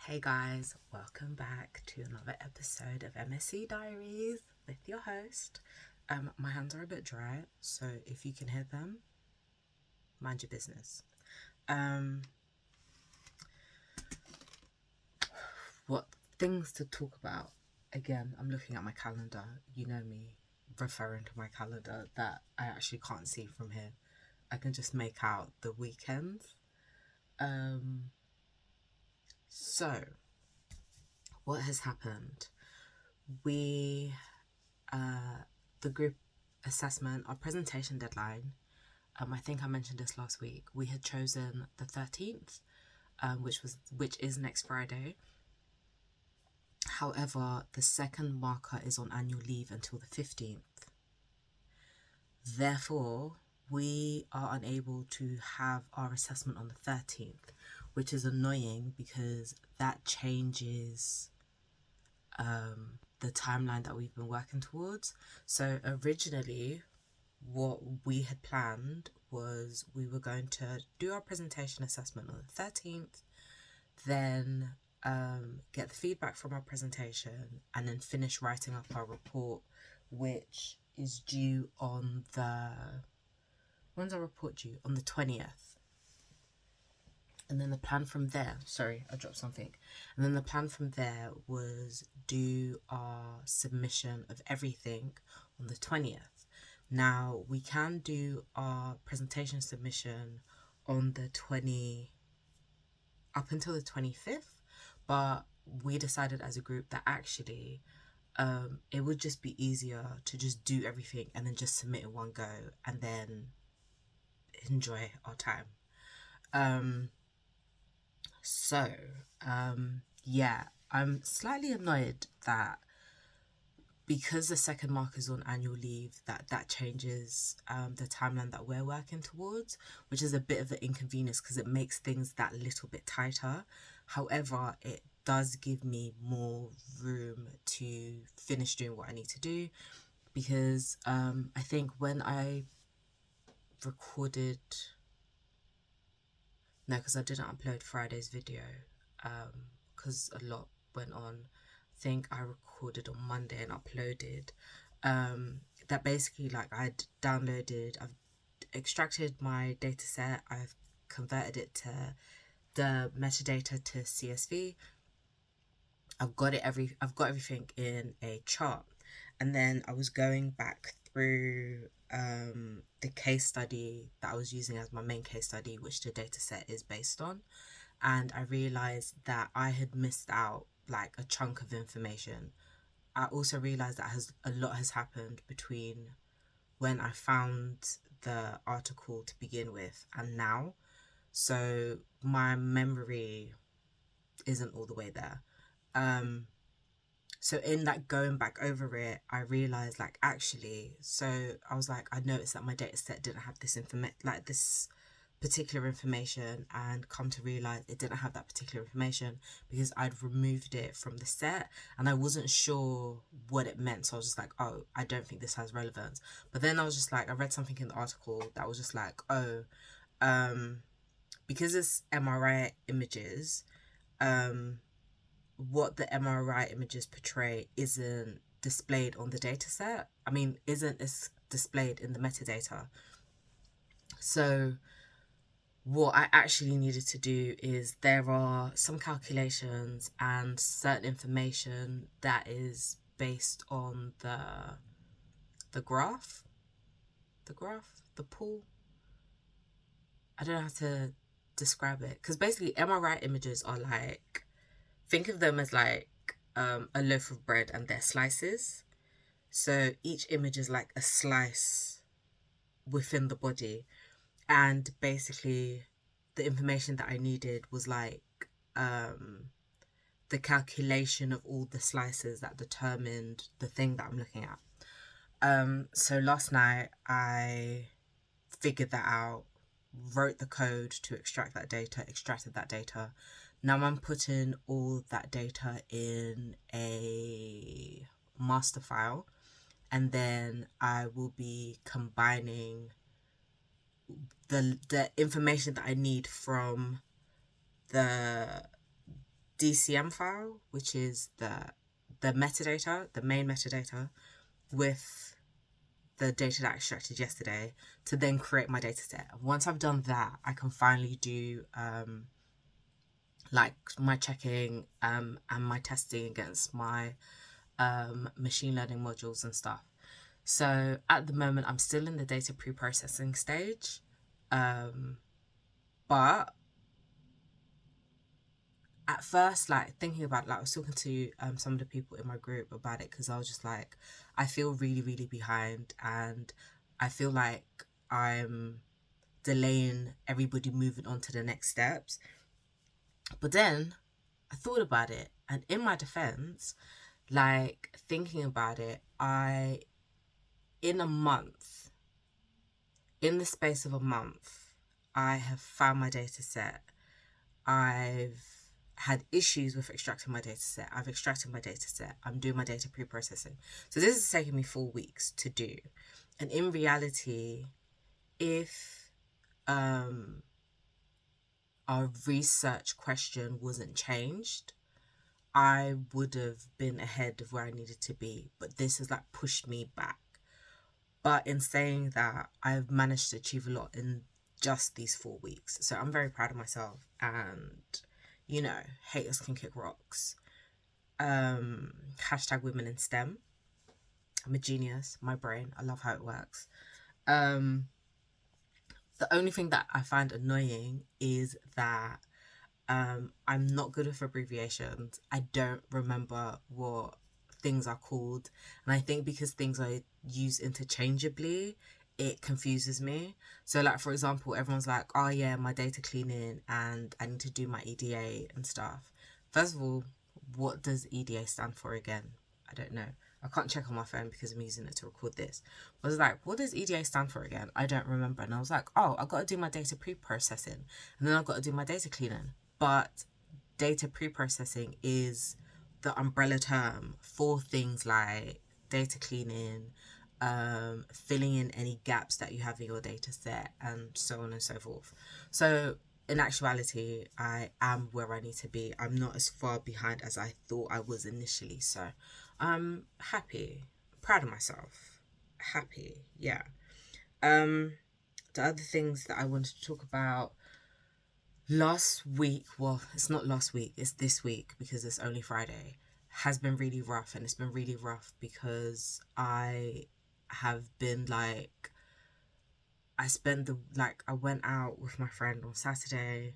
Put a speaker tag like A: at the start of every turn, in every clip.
A: Hey guys, welcome back to another episode of MSC Diaries with your host. My hands are a bit dry, so if you can hear them, mind your business. What things to talk about? Again, I'm looking at my calendar. You know me referring to my calendar that I actually can't see from here. I can just make out the weekends. So what has happened? We the group assessment, our presentation deadline, I think I mentioned this last week. We had chosen the 13th, which is next Friday. However, the second marker is on annual leave until the 15th. Therefore, we are unable to have our assessment on the 13th, which is annoying because that changes the timeline that we've been working towards. So originally, what we had planned was we were going to do our presentation assessment on the 13th, then get the feedback from our presentation, and then finish writing up our report, which is due on the... When's our report due? On the 20th. And then the plan from there, sorry, I dropped something. And then the plan from there was do our submission of everything on the 20th. Now, we can do our presentation submission on the up until the 25th, but we decided as a group that actually it would just be easier to just do everything and then just submit in one go and then enjoy our time. So, yeah, I'm slightly annoyed that because the second mark is on annual leave, that changes the timeline that we're working towards, which is a bit of an inconvenience because it makes things that little bit tighter. However, it does give me more room to finish doing what I need to do because I think when I recorded... No, because I didn't upload Friday's video because a lot went on. I think I recorded on Monday and uploaded. That basically, like, I've extracted my dataset, I've converted it to the metadata to CSV. I've got everything in a chart, and then I was going back through the case study that I was using as my main case study, which the dataset is based on, and I realized that I had missed out like a chunk of information. I also realized that a lot has happened between when I found the article to begin with and now, so my memory isn't all the way there. So in that going back over it, I realized like actually, so I was like, I noticed that my data set didn't have this particular information, and come to realize it didn't have that particular information because I'd removed it from the set and I wasn't sure what it meant. So I was just like, oh, I don't think this has relevance. But then I was just like, I read something in the article that was just like, oh, because it's MRI images, what the MRI images portray isn't displayed on the data set. I mean, isn't displayed in the metadata. So what I actually needed to do is there are some calculations and certain information that is based on the graph, the pool. I don't know how to describe it because basically MRI images are like, think of them as like a loaf of bread and they're slices. So each image is like a slice within the body. And basically the information that I needed was like the calculation of all the slices that determined the thing that I'm looking at. So last night I figured that out, wrote the code to extracted that data. Now I'm putting all that data in a master file, and then I will be combining the information that I need from the DCM file, which is the metadata, the main metadata, with the data that I extracted yesterday to then create my data set. Once I've done that, I can finally do like my checking and my testing against my machine learning modules and stuff. So at the moment, I'm still in the data pre-processing stage, but at first, like thinking about it, like I was talking to some of the people in my group about it because I was just like, I feel really, really behind, and I feel like I'm delaying everybody moving on to the next steps. But then I thought about it, and in my defense, like thinking about it, in a month, in the space of a month, I have found my data set. I've had issues with extracting my data set. I've extracted my data set. I'm doing my data pre-processing. So this is taking me 4 weeks to do. And in reality, if our research question wasn't changed, I would have been ahead of where I needed to be. But this has like pushed me back. But in saying that, I've managed to achieve a lot in just these 4 weeks. So I'm very proud of myself. And, you know, haters can kick rocks. Hashtag women in STEM. I'm a genius. My brain. I love how it works. The only thing that I find annoying is that I'm not good with abbreviations. I don't remember what things are called. And I think because things are used interchangeably, it confuses me. So like, for example, everyone's like, oh yeah, my data cleaning and I need to do my EDA and stuff. First of all, what does EDA stand for again? I don't know. I can't check on my phone because I'm using it to record this. I was like, what does EDA stand for again? I don't remember. And I was like, oh, I've got to do my data pre-processing. And then I've got to do my data cleaning. But data pre-processing is the umbrella term for things like data cleaning, filling in any gaps that you have in your data set, and so on and so forth. So in actuality, I am where I need to be. I'm not as far behind as I thought I was initially. So I'm happy, proud of myself, happy. Yeah. The other things that I wanted to talk about last week, well, it's not last week, it's this week because it's only Friday, has been really rough. And it's been really rough because I have been like, I went out with my friend on Saturday.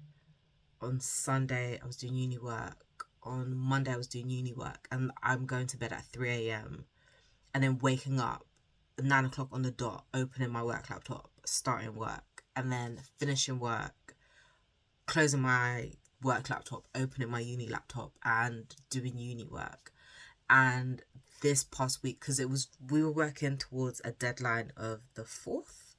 A: On Sunday, I was doing uni work. On Monday, I was doing uni work. And I'm going to bed at 3 a.m. and then waking up at 9 o'clock on the dot, opening my work laptop, starting work, and then finishing work, closing my work laptop, opening my uni laptop, and doing uni work. And this past week, because we were working towards a deadline of the 4th,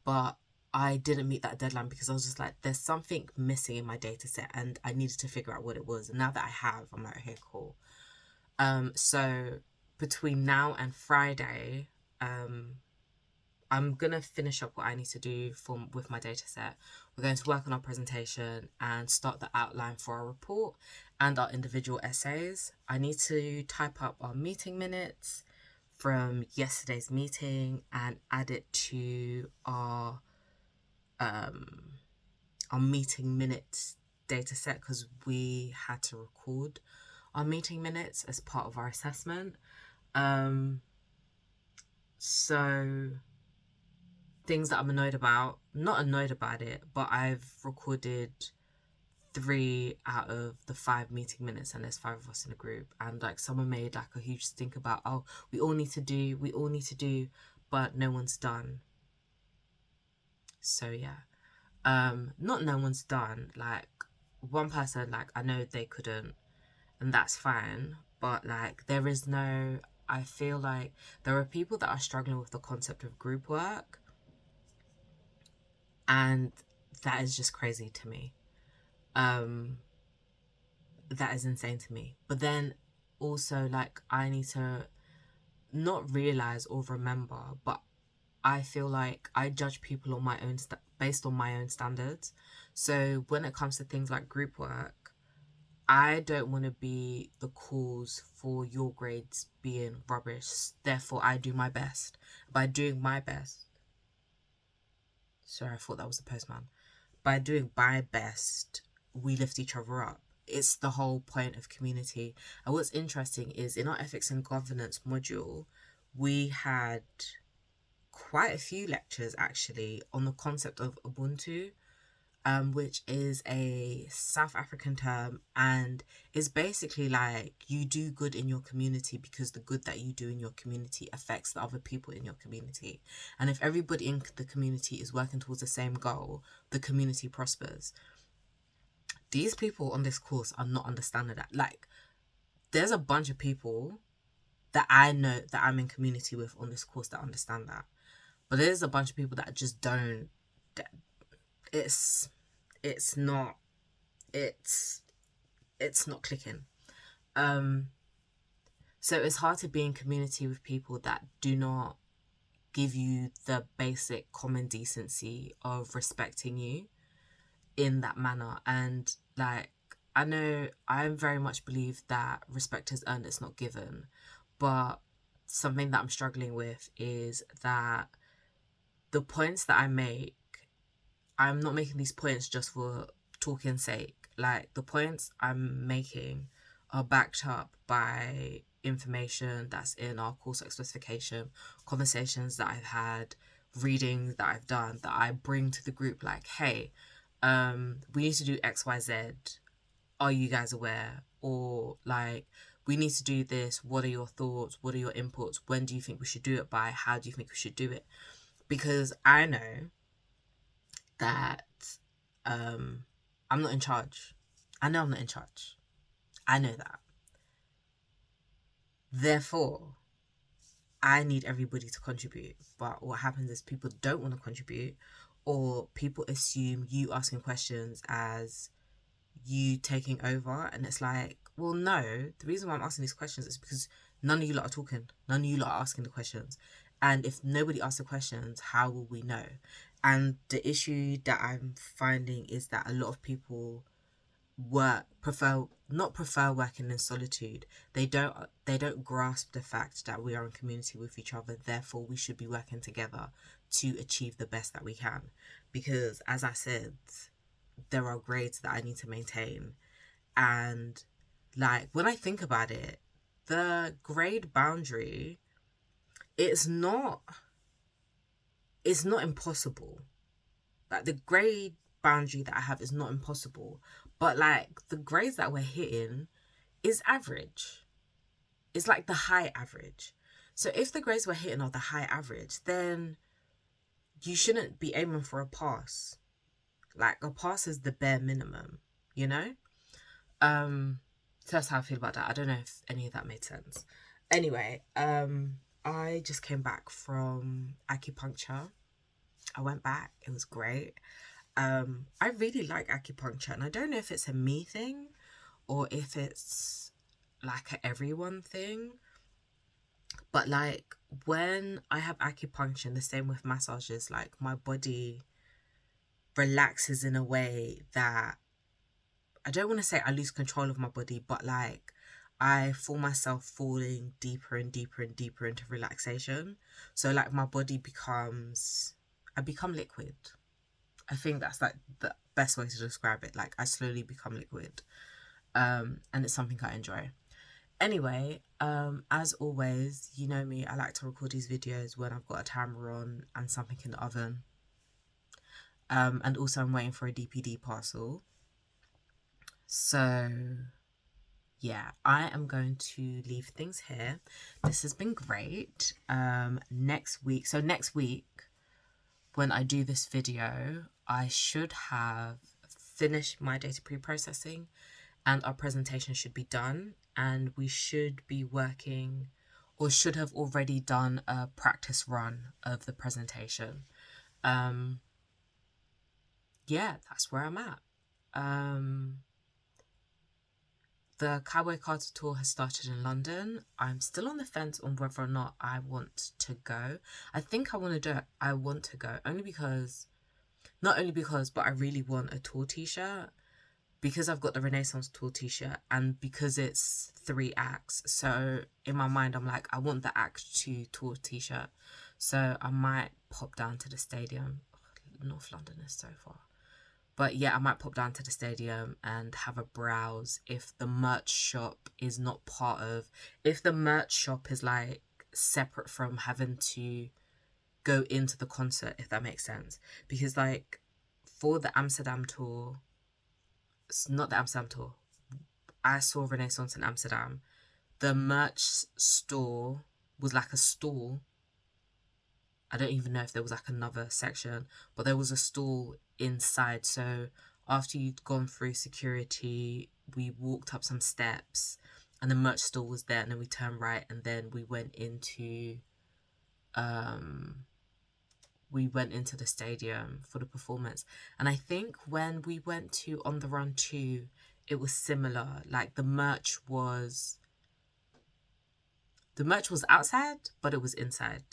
A: but I didn't meet that deadline because I was just like, there's something missing in my data set and I needed to figure out what it was. And now that I have, I'm like, okay, cool. So between now and Friday, I'm gonna finish up what I need to do with my data set. We're going to work on our presentation and start the outline for our report and our individual essays. I need to type up our meeting minutes from yesterday's meeting and add it to our meeting minutes data set because we had to record our meeting minutes as part of our assessment. So things that I'm annoyed about, not annoyed about it, but I've recorded 3 out of the 5 meeting minutes and there's 5 of us in a group, and like someone made like a huge stink about, oh, we all need to do, but no one's done. So yeah, not no one's done, like one person, like I know they couldn't, and that's fine, but like I feel like there are people that are struggling with the concept of group work, and that is just crazy to me. That is insane to me. But then also, like, I need to not realize or remember, but I feel like I judge people on my own based on my own standards. So when it comes to things like group work, I don't want to be the cause for your grades being rubbish. Therefore, I do my best. By doing my best, sorry, I thought that was the postman. By doing my best, we lift each other up. It's the whole point of community. And what's interesting is in our ethics and governance module, we had quite a few lectures actually on the concept of Ubuntu, which is a South African term and is basically like you do good in your community because the good that you do in your community affects the other people in your community. And if everybody in the community is working towards the same goal, the community prospers. These people on this course are not understanding that. Like, there's a bunch of people that I know that I'm in community with on this course that understand that. But there's a bunch of people that just don't. It's it's not it's it's not clicking. So it's hard to be in community with people that do not give you the basic common decency of respecting you in that manner. And like, I know I very much believe that respect is earned, it's not given. But something that I'm struggling with is that the points that I make, I'm not making these points just for talking sake. Like, the points I'm making are backed up by information that's in our course specification, conversations that I've had, reading that I've done, that I bring to the group. Like, hey, we need to do XYZ. Are you guys aware? Or like, we need to do this. What are your thoughts? What are your inputs? When do you think we should do it by? How do you think we should do it? Because I know that I'm not in charge. I know I'm not in charge. I know that. Therefore, I need everybody to contribute. But what happens is people don't want to contribute, or people assume you asking questions as you taking over. And it's like, well, no, the reason why I'm asking these questions is because none of you lot are talking. None of you lot are asking the questions. And if nobody asks the questions, how will we know? And the issue that I'm finding is that a lot of people prefer working in solitude. They don't grasp the fact that we are in community with each other, therefore we should be working together to achieve the best that we can. Because as I said, there are grades that I need to maintain. And like, when I think about it, the grade boundary, it's not impossible. Like, the grade boundary that I have is not impossible. But like, the grades that we're hitting is average. It's like the high average. So if the grades we're hitting are the high average, then you shouldn't be aiming for a pass. Like, a pass is the bare minimum, you know? So that's how I feel about that. I don't know if any of that made sense. Anyway, I just came back from acupuncture. I went back. It was great. I really like acupuncture, and I don't know if it's a me thing or if it's like a everyone thing. But like, when I have acupuncture, and the same with massages, like, my body relaxes in a way that I don't want to say I lose control of my body, but like, I feel myself falling deeper and deeper and deeper into relaxation. So like, my body I become liquid. I think that's like the best way to describe it. Like, I slowly become liquid. And it's something I enjoy. Anyway, as always, you know me, I like to record these videos when I've got a timer on and something in the oven. And also I'm waiting for a DPD parcel. So yeah, I am going to leave things here. This has been great. Next week, when I do this video, I should have finished my data pre-processing and our presentation should be done, and we should be working, or should have already done, a practice run of the presentation. Yeah, that's where I'm at. The Cowboy Carter tour has started in London. I'm still on the fence on whether or not I want to go. I think I want to do it. I want to go only because Not only because, but I really want a tour t-shirt because I've got the Renaissance tour t-shirt and because it's 3 acts. So in my mind, I'm like, I want the Act 2 tour t-shirt. So I might pop down to the stadium. North London is so far. But yeah, I might pop down to the stadium and have a browse if the merch shop is not part of, if the merch shop is like separate from having to go into the concert, if that makes sense. Because like for the Amsterdam tour, it's not the Amsterdam tour, I saw Renaissance in Amsterdam. The merch store was like a stall. I don't even know if there was like another section, but there was a stall inside. So after you'd gone through security, we walked up some steps and the merch store was there, and then we turned right and then um we went into the stadium for the performance. And I think when we went to On the Run 2, it was similar. Like the merch was outside, but it was inside.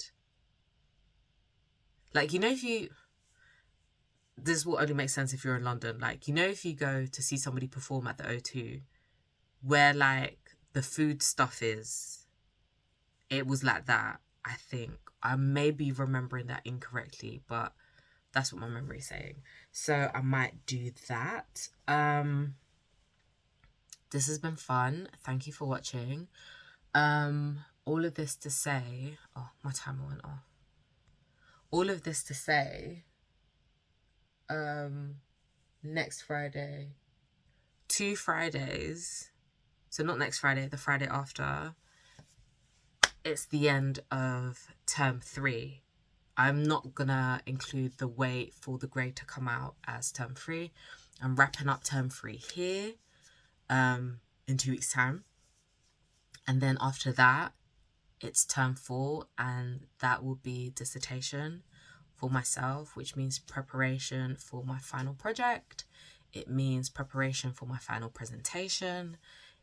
A: Like, you know, if you, this will only make sense if you're in London. Like, you know, if you go to see somebody perform at the O2, where like the food stuff is, it was like that. I think I may be remembering that incorrectly, but that's what my memory is saying. So I might do that. This has been fun. Thank you for watching. All of this to say, oh, my timer went off. All of this to say, next Friday, 2 Fridays, so not next Friday, the Friday after, it's the end of term 3. I'm not gonna include the wait for the grade to come out as term 3. I'm wrapping up term 3 here in 2 weeks' time. And then after that, it's term 4, and that will be dissertation for myself, which means preparation for my final project. It means preparation for my final presentation.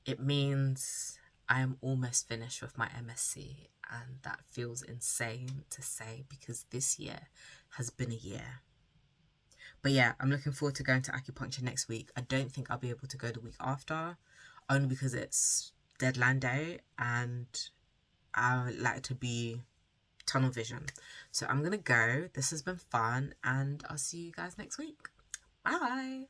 A: It means I am almost finished with my MSc, and that feels insane to say because this year has been a year. But yeah, I'm looking forward to going to acupuncture next week. I don't think I'll be able to go the week after, only because it's deadline day and I like to be tunnel vision. So I'm gonna go. This has been fun, and I'll see you guys next week. Bye.